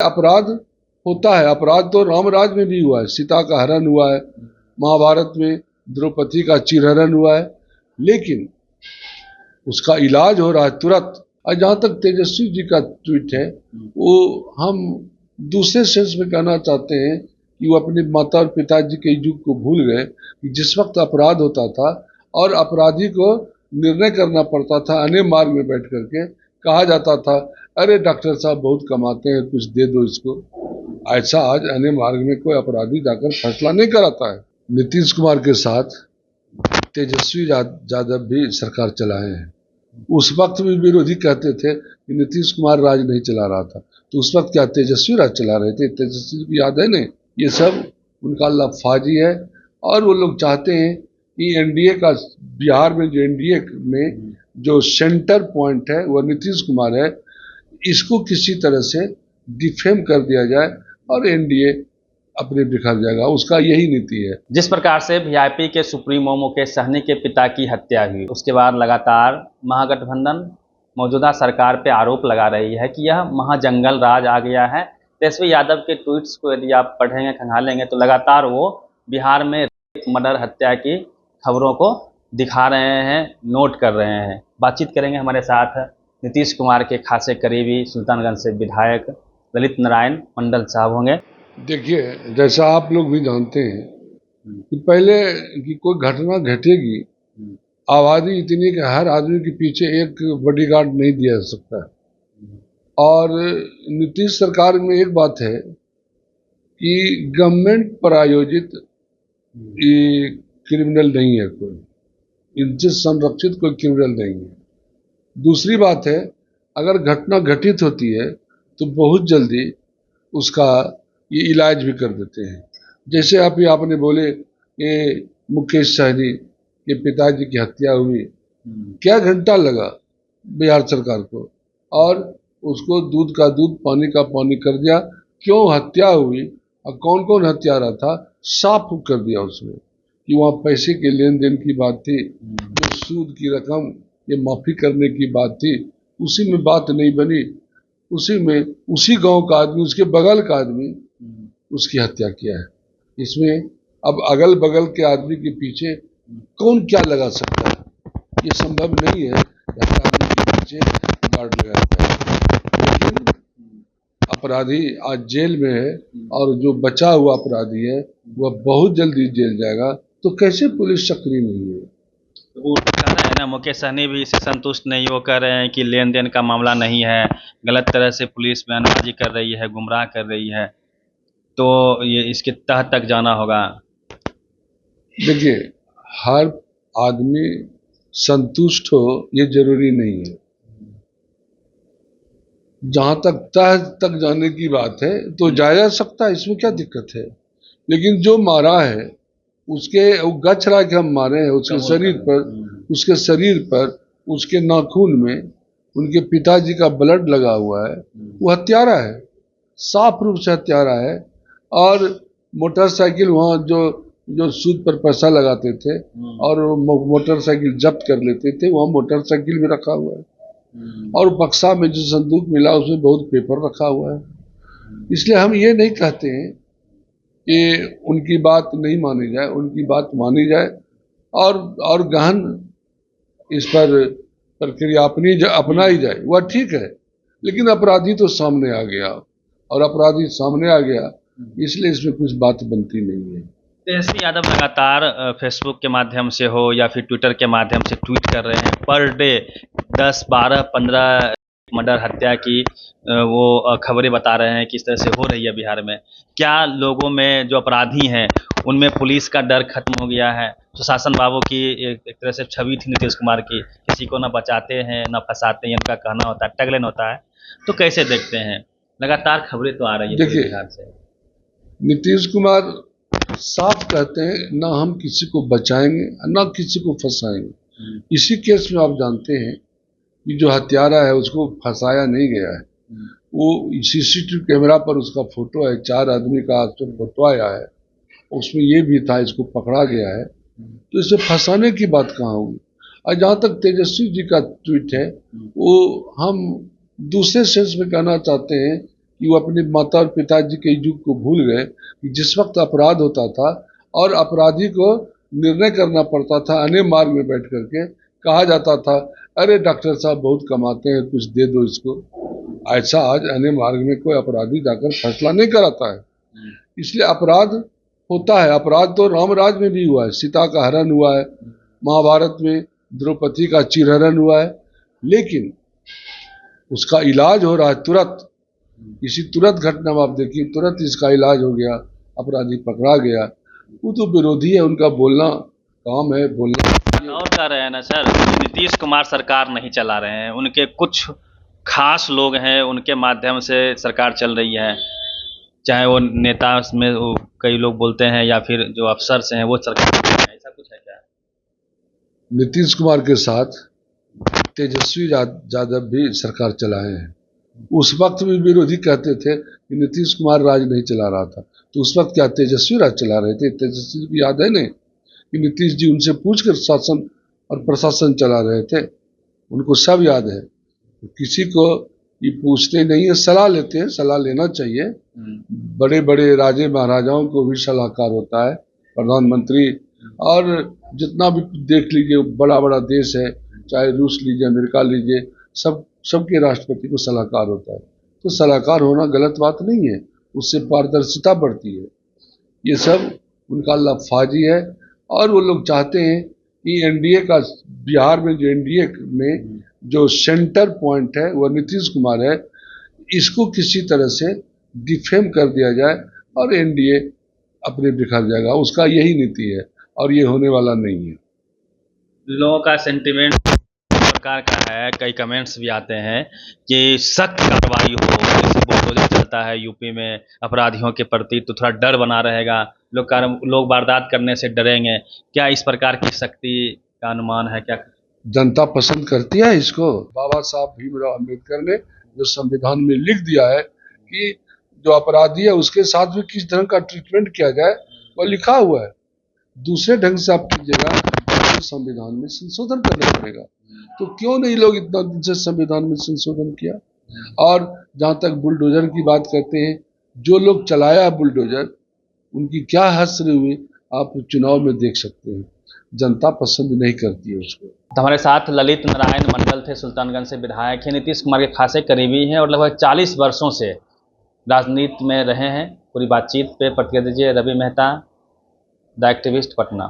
अपराध होता है, अपराध तो रामराज में भी हुआ है, सीता का हरण हुआ है, महाभारत में द्रौपदी का चिरहरण हुआ है, लेकिन उसका इलाज हो रहा है तुरंत। और जहां तक तेजस्वी जी का ट्वीट है, वो हम दूसरे सेंस में कहना चाहते हैं कि वो अपने माता और पिताजी के युग को भूल गए कि जिस वक्त अपराध होता था और अपराधी को निर्णय करना पड़ता था अने मार्ग में बैठ करके, कहा जाता था अरे डॉक्टर साहब बहुत कमाते हैं, कुछ दे दो इसको। ऐसा आज अने मार्ग में कोई अपराधी जाकर फैसला नहीं कराता है। नीतीश कुमार के साथ तेजस्वी यादव भी सरकार चलाए हैं। उस वक्त भी विरोधी कहते थे कि नीतीश कुमार राज नहीं चला रहा था, तो उस वक्त क्या तेजस्वी राज चला रहे थे? तेजस्वी को याद है नहीं? ये सब उनका लफाजी है। और वो लोग चाहते हैं कि एनडीए का, बिहार में जो एनडीए में जो सेंटर पॉइंट है वो नीतीश कुमार है, इसको किसी तरह से डिफेम कर दिया जाए और एनडीए अपने बिखर जाएगा। उसका यही नीति है। जिस प्रकार से वीआईपी के सुप्रीमो मुकेश सहनी के पिता की हत्या हुई, उसके बाद लगातार महागठबंधन मौजूदा सरकार पे आरोप लगा रही है कि यह महाजंगल राज आ गया है। तेजस्वी यादव के ट्वीट्स को यदि आप पढ़ेंगे, खंगालेंगे, तो लगातार वो बिहार में मर्डर, हत्या की खबरों को दिखा रहे हैं, नोट कर रहे हैं। बातचीत करेंगे हमारे साथ नीतीश कुमार के खासे करीबी सुल्तानगंज से विधायक ललित नारायण मंडल साहब होंगे। देखिए, जैसा आप लोग भी जानते हैं कि पहले कि कोई घटना घटेगी, आबादी इतनी कि हर आदमी के पीछे एक बॉडीगार्ड नहीं दिया जा सकता। और नीतीश सरकार में एक बात है कि गवर्नमेंट प्रायोजित ये क्रिमिनल नहीं है, कोई इनसे संरक्षित कोई क्रिमिनल नहीं है। दूसरी बात है, अगर घटना घटित होती है तो बहुत जल्दी उसका ये इलाज भी कर देते हैं। जैसे आपने बोले ये मुकेश सहनी के पिताजी की हत्या हुई, क्या घंटा लगा बिहार सरकार को, और उसको दूध का दूध पानी का पानी कर दिया। क्यों हत्या हुई और कौन कौन हत्यारा था, साफ कर दिया उसमें कि वहाँ पैसे के लेन देन की बात थी, जो सूद की रकम ये माफी करने की बात थी, उसी में बात नहीं बनी। उसी में उसी गांव का आदमी, उसके बगल का आदमी उसकी हत्या किया है। इसमें अब अगल बगल के आदमी के पीछे कौन क्या लगा सकता है? ये संभव नहीं है कि हर आदमी के पीछे गार्ड लगाया जाए। लेकिन अपराधी आज जेल में है और जो बचा हुआ अपराधी है वह बहुत जल्दी जेल जाएगा, तो कैसे पुलिस सक्रिय नहीं है? वो कह रहे हैं ना, मुकेश सहनी भी इससे संतुष्ट नहीं। वो कह रहे हैं कि लेन देन का मामला नहीं है, गलत तरह से पुलिस बयानबाजी कर रही है, गुमराह कर रही है, तो ये इसके तह तक जाना होगा। देखिए, हर आदमी संतुष्ट हो ये जरूरी नहीं है। जहां तक तह तक जाने की बात है तो जाया जा सकता है, इसमें क्या दिक्कत है। लेकिन जो मारा है उसके गच रहा के हम मारे हैं, उसके शरीर पर उसके नाखून में उनके पिताजी का ब्लड लगा हुआ है, वो हत्यारा है, साफ रूप से हत्यारा है। और मोटरसाइकिल वहाँ जो जो सूद पर पैसा लगाते थे और मोटरसाइकिल जब्त कर लेते थे, वहाँ मोटरसाइकिल भी रखा हुआ है। और बक्सा में जो संदूक मिला उसमें बहुत पेपर रखा हुआ है। इसलिए हम ये नहीं कहते हैं कि उनकी बात नहीं मानी जाए, उनकी बात मानी जाए और गहन इस पर प्रक्रिया अपनाई जाए, वह ठीक है। लेकिन अपराधी तो सामने आ गया, और अपराधी सामने आ गया इसलिए इसमें कुछ बात बनती नहीं है। तेजस्वी यादव लगातार फेसबुक के माध्यम से हो या फिर ट्विटर के माध्यम से ट्वीट कर रहे हैं, पर डे 10, 12, 15 मर्डर, हत्या की वो खबरें बता रहे हैं कि इस तरह से हो रही है बिहार में। क्या लोगों में जो अपराधी हैं उनमें पुलिस का डर खत्म हो गया है? सुशासन बाबू की एक तरह से छवि थी नीतीश कुमार की, किसी को ना बचाते हैं ना फंसाते हैं, इनका कहना होता है, टैगलाइन होता है। तो कैसे देखते हैं? लगातार खबरें तो आ रही है बिहार से। नीतीश कुमार साफ कहते हैं ना हम किसी को बचाएंगे ना किसी को फंसाएंगे। इसी केस में आप जानते हैं कि जो हत्यारा है उसको फंसाया नहीं गया है, वो सीसीटीवी कैमरा पर उसका फोटो है, 4 आदमी का फोटो आया है, उसमें ये भी था इसको पकड़ा गया है, तो इसे फंसाने की बात कहाँ हुई। और जहाँ तक तेजस्वी जी का ट्वीट है, वो हम दूसरे सेंस में कहना चाहते हैं कि वो अपने माता और पिताजी के युग को भूल गए कि जिस वक्त अपराध होता था और अपराधी को निर्णय करना पड़ता था अने मार्ग में बैठ करके, कहा जाता था अरे डॉक्टर साहब बहुत कमाते हैं कुछ दे दो इसको। ऐसा आज अने मार्ग में कोई अपराधी जाकर फैसला नहीं कराता है। इसलिए अपराध होता है। अपराध तो रामराज में भी हुआ है, सीता का हरण हुआ है, महाभारत में द्रौपदी का चिरहरण हुआ है, लेकिन उसका इलाज हो रहा है तुरंत। इसी तुरंत घटना में आप देखिए, तुरंत इसका इलाज हो गया, अपराधी पकड़ा गया। वो तो विरोधी है, उनका बोलना काम है, बोलना। और कह रहे हैं ना सर, नीतीश कुमार सरकार नहीं चला रहे हैं, उनके कुछ खास लोग हैं, उनके माध्यम से सरकार चल रही है। चाहे वो नेता में वो कई लोग बोलते हैं या फिर जो अफसर से हैं वो सरकार चल रही है, ऐसा कुछ है क्या? नीतीश कुमार के साथ तेजस्वी यादव भी सरकार चलाए हैं। उस वक्त भी विरोधी कहते थे कि नीतीश कुमार राज नहीं चला रहा था, तो उस वक्त क्या तेजस्वी राज चला रहे थे? तेजस्वी को याद है नहीं कि नीतीश जी उनसे पूछकर शासन और प्रशासन चला रहे थे? उनको सब याद है। तो किसी को ये पूछते नहीं है, सलाह लेते हैं, सलाह लेना चाहिए। बड़े बड़े राजे महाराजाओं को भी सलाहकार होता है, प्रधानमंत्री। और जितना भी देख लीजिए बड़ा बड़ा देश है, चाहे रूस लीजिए, अमेरिका लीजिए, सबके राष्ट्रपति को सलाहकार होता है। तो सलाहकार होना गलत बात नहीं है, उससे पारदर्शिता बढ़ती है। ये सब उनका लफाजी है। और वो लोग चाहते हैं कि एनडीए का, बिहार में जो एनडीए में जो सेंटर पॉइंट है वो नीतीश कुमार है, इसको किसी तरह से डिफेम कर दिया जाए और एनडीए अपने बिखर जाएगा। उसका यही नीति है और ये होने वाला नहीं है। लोगों का सेंटिमेंट प्रकार का है, कई कमेंट्स भी आते हैं कि सख्त कार्रवाई हो, जैसे बुलडोजर चलता है यूपी में अपराधियों के प्रति तो थोड़ा डर बना रहेगा, लोग वारदात करने से डरेंगे। क्या इस प्रकार की सख्ती का अनुमान है क्या? जनता पसंद करती है इसको। बाबा साहब भीमराव अम्बेडकर ने जो संविधान में लिख दिया है कि जो अपराधी है उसके साथ भी किस तरह का ट्रीटमेंट किया जाए, वो लिखा हुआ है। दूसरे ढंग से आप कीजिएगा तो संविधान में संशोधन करना पड़ेगा। तो क्यों नहीं लोग इतना दिन से संविधान में संशोधन किया? और जहां तक बुलडोजर की बात करते हैं, जो लोग चलाया बुलडोजर उनकी क्या हश्र हुई आप चुनाव में देख सकते हैं। जनता पसंद नहीं करती है उसको। तो हमारे साथ ललित नारायण मंडल थे, सुल्तानगंज से विधायक हैं, नीतीश कुमार के खासे करीबी हैं और लगभग 40 वर्षों से राजनीति में रहे हैं। पूरी बातचीत पे प्रतिक्रिया दीजिए। Ravi Mehta, the activist, Patna.